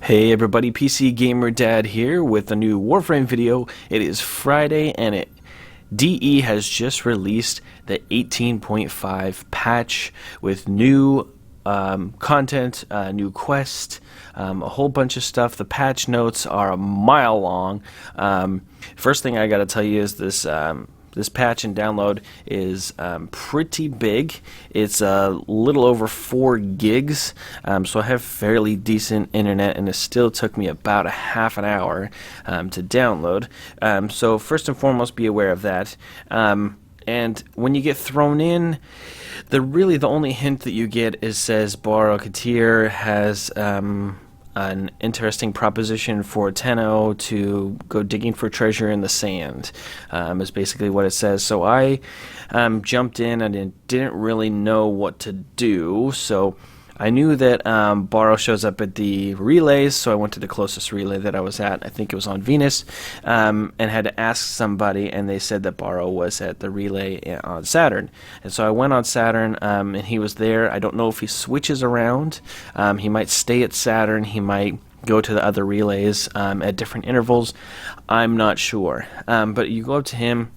Hey everybody, PCGamerDad here with a new Warframe video. It is Friday and DE has just released the 18.5 patch with new content, new quest, a whole bunch of stuff. The patch notes are a mile long. First thing I gotta tell you is this patch and download is pretty big. It's a little over 4 gigs, so I have fairly decent internet, and it still took me about a half an hour to download. So first and foremost, be aware of that. And when you get thrown in, the only hint that you get is says Katir has an interesting proposition for Tenno to go digging for treasure in the sand, is basically what it says. So I jumped in and didn't really know what to do, so I knew that Baro shows up at the relays, so I went to the closest relay that I was at. I think it was on Venus, and had to ask somebody, and they said that Baro was at the relay on Saturn. And so I went on Saturn, and he was there. I don't know if he switches around. He might stay at Saturn. He might go to the other relays at different intervals. I'm not sure. But you go up to him,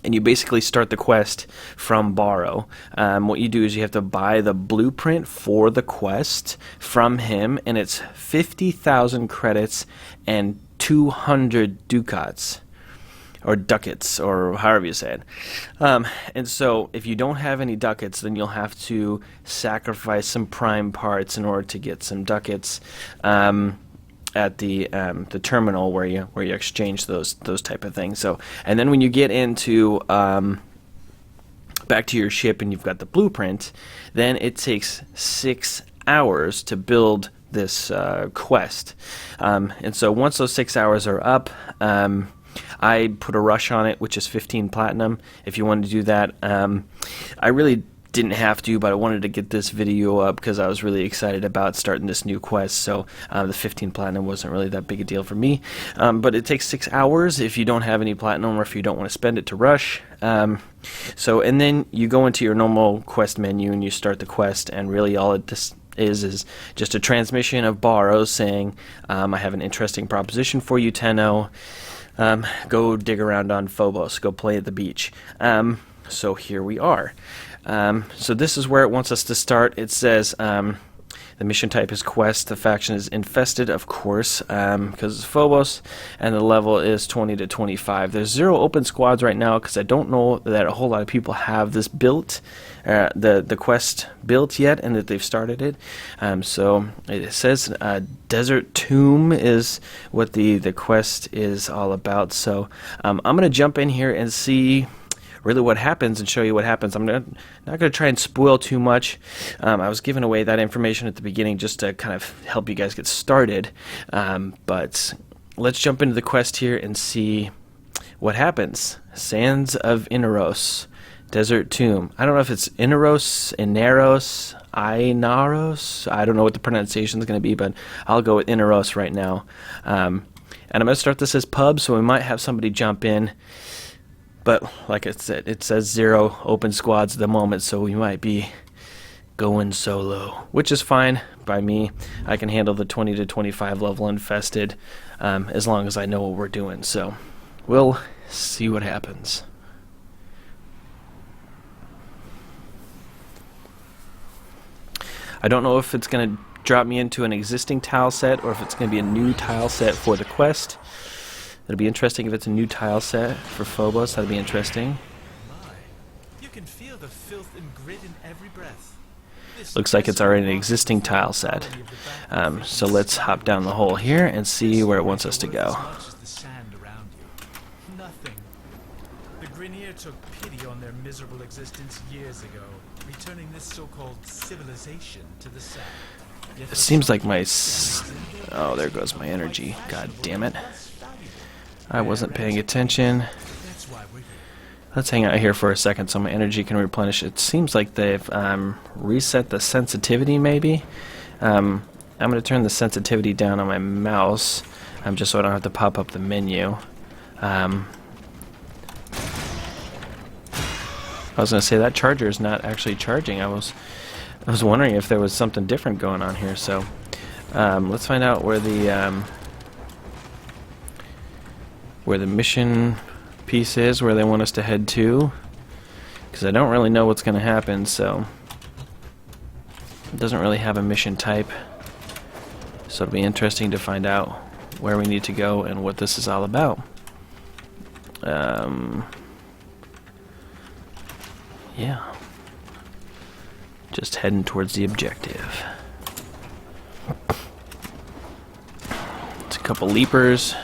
and you basically start the quest from Baro. What you do is you have to buy the blueprint for the quest from him, and it's 50,000 credits and 200 ducats, or ducats, or however you say it. And so if you don't have any ducats, then you'll have to sacrifice some prime parts in order to get some ducats at the terminal where you exchange those type of things. So, and then when you get into back to your ship and you've got the blueprint, then it takes 6 hours to build this quest. And so once those 6 hours are up, I put a rush on it, which is 15 platinum. If you want to do that, I really didn't have to, but I wanted to get this video up because I was really excited about starting this new quest. So the 15 platinum wasn't really that big a deal for me, but it takes 6 hours if you don't have any platinum or if you don't want to spend it to rush. So, and then you go into your normal quest menu and you start the quest, and really all it is just a transmission of Baro saying, I have an interesting proposition for you, Tenno. Go dig around on Phobos, go play at the beach. So here we are. So this is where it wants us to start. It says the mission type is quest. The faction is infested, of course, because it's Phobos, and the level is 20 to 25. There's 0 open squads right now because I don't know that a whole lot of people have this built, the quest built yet, and that they've started it. So it says Desert Tomb is what the quest is all about. So I'm going to jump in here and see really what happens and show you what happens. I'm not going to try and spoil too much. I was giving away that information at the beginning just to kind of help you guys get started. But let's jump into the quest here and see what happens. Sands of Inaros, Desert Tomb. I don't know if it's Inaros, Inaros, I don't know what the pronunciation is going to be, but I'll go with Inaros right now. And I'm going to start this as pub, so we might have somebody jump in. But like I said, it says 0 open squads at the moment, so we might be going solo, which is fine by me. I can handle the 20 to 25 level infested as long as I know what we're doing. So we'll see what happens. I don't know if it's going to drop me into an existing tile set or if it's going to be a new tile set for the quest. It'll be interesting if it's a new tile set for Phobos. That'd be interesting. You can feel the filth and grit in every breath. Looks like it's already an existing tile set. So let's hop down the hole here and see where it wants us to go. Nothing. The Grineer took pity on their miserable existence years ago, returning this so-called civilization to the sand. It seems like my... Oh, there goes my energy. God damn it. I wasn't paying attention. Let's hang out here for a second so my energy can replenish. It seems like they've reset the sensitivity, maybe. I'm going to turn the sensitivity down on my mouse, just so I don't have to pop up the menu. I was going to say that charger is not actually charging. I was wondering if there was something different going on here. So Let's find out where the mission piece is, where they want us to head to, because I don't really know what's going to happen, so it doesn't really have a mission type, so it'll be interesting to find out where we need to go and what this is all about. Yeah, just heading towards the objective. It's a couple leapers.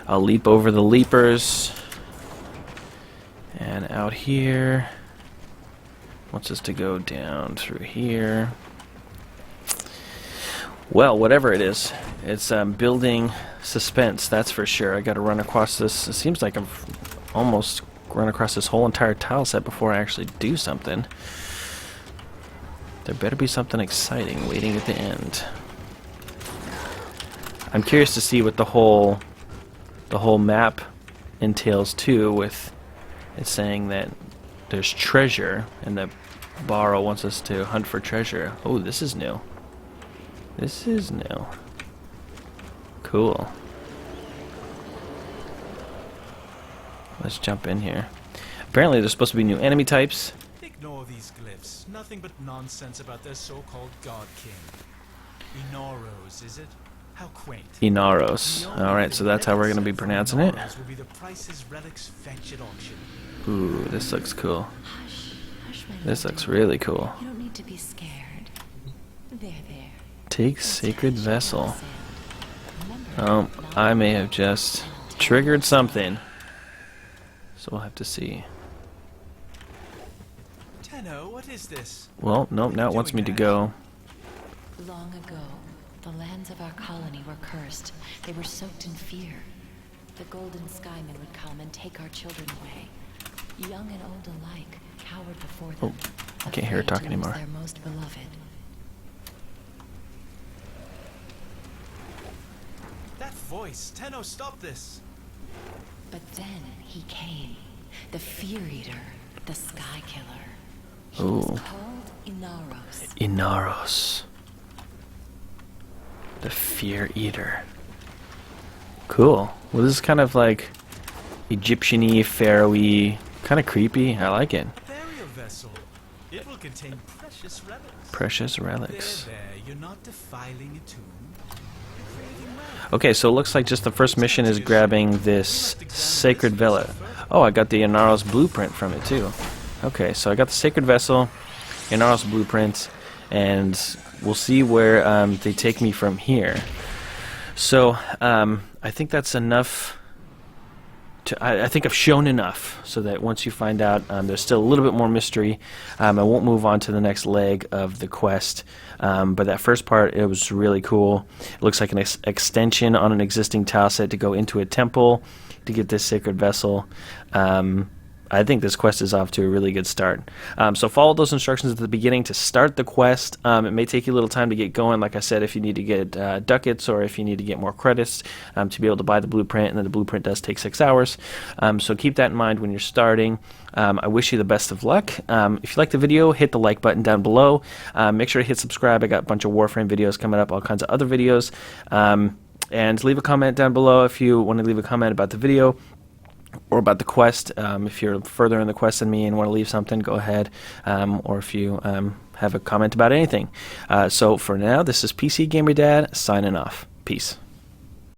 I'll leap over the leapers. And out here, wants us to go down through here. Well, whatever it is, it's building suspense, that's for sure. I gotta run across this. It seems like I've almost run across this whole entire tile set before I actually do something. There better be something exciting waiting at the end. I'm curious to see what the whole map entails too, with it saying that there's treasure and that Borrow wants us to hunt for treasure. Oh, this is new. This is new. Cool. Let's jump in here. Apparently there's supposed to be new enemy types. Ignore these glyphs. Nothing but nonsense about their so-called God King. Inaros, is it? How quaint. Inaros. Alright, so that's how we're going to be pronouncing it. Will be the prices relics fetch at auction. Ooh, this looks cool. Hush, This looks really cool. You don't need to be scared. There. Take Sacred Vessel. Oh, I may have just triggered something. So we'll have to see. Tenno, what is this? Well, nope, now it wants me to go. Long ago, the lands of our colony were cursed. They were soaked in fear. The Golden Skymen would come and take our children away. Young and old alike cowered before them. Oh, I can't hear her talk afraid to lose anymore. Their most beloved. That voice! Tenno, stop this! But then he came. The Fear Eater. The Sky Killer. He Ooh. was called Inaros. Inaros. The Fear Eater. Cool. Well, this is kind of like Egyptian-y, Pharaoh-y, kind of creepy. I like it. Burial vessel. It will contain precious relics. Precious relics. There, you're not defiling a tomb. You're creating magic. Okay, so it looks like just the first mission is grabbing this Sacred Vessel. Oh, I got the Inaros blueprint from it too. Okay, so I got the Sacred Vessel, Inaros blueprint, and we'll see where they take me from here. So I think that's enough. I think I've shown enough so that once you find out there's still a little bit more mystery. I won't move on to the next leg of the quest, but that first part, it was really cool. It looks like an extension on an existing tile set to go into a temple to get this Sacred Vessel. I think this quest is off to a really good start. So follow those instructions at the beginning to start the quest. It may take you a little time to get going, like I said, if you need to get ducats or if you need to get more credits to be able to buy the blueprint, and then the blueprint does take 6 hours. So keep that in mind when you're starting. I wish you the best of luck. If you like the video, hit the like button down below. Make sure to hit subscribe. I got a bunch of Warframe videos coming up, all kinds of other videos. And leave a comment down below if you want to leave a comment about the video or about the quest. If you're further in the quest than me and want to leave something, go ahead. Or if you have a comment about anything. So for now, this is PCGamerDad signing off. Peace.